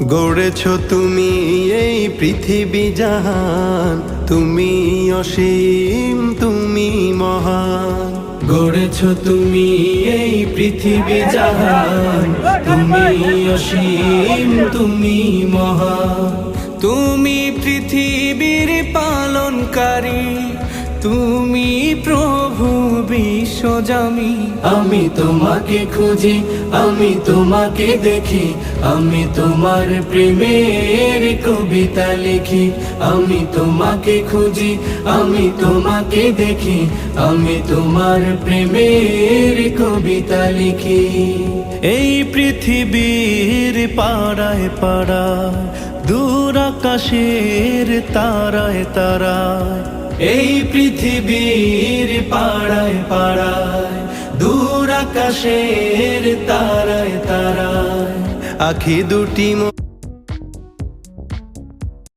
গড়েছ তুমি এই পৃথিবী জাহান, তুমি অসীম তুমি মহান। গড়েছ তুমি এই পৃথিবী জাহান, তুমি অসীম তুমি মহান। তুমি পৃথিবীর পালনকারী, তুমি প্রভু বিশ্বজামি। আমি তোমাকে খুঁজি, আমি তোমাকে দেখি, আমি তোমার প্রেমের কবিতা লিখি। আমি তোমাকে খুঁজি, আমি তোমাকে দেখি, আমি তোমার প্রেমের কবিতা লিখি। এই পৃথিবীর পাড়ায় পাড়ায়, দূর আকাশের তারায় তারায়, এই পৃথিবীর পাড়ায় পাড়ায়, দূর আকাশের তারায় তারায়, আখি দুটি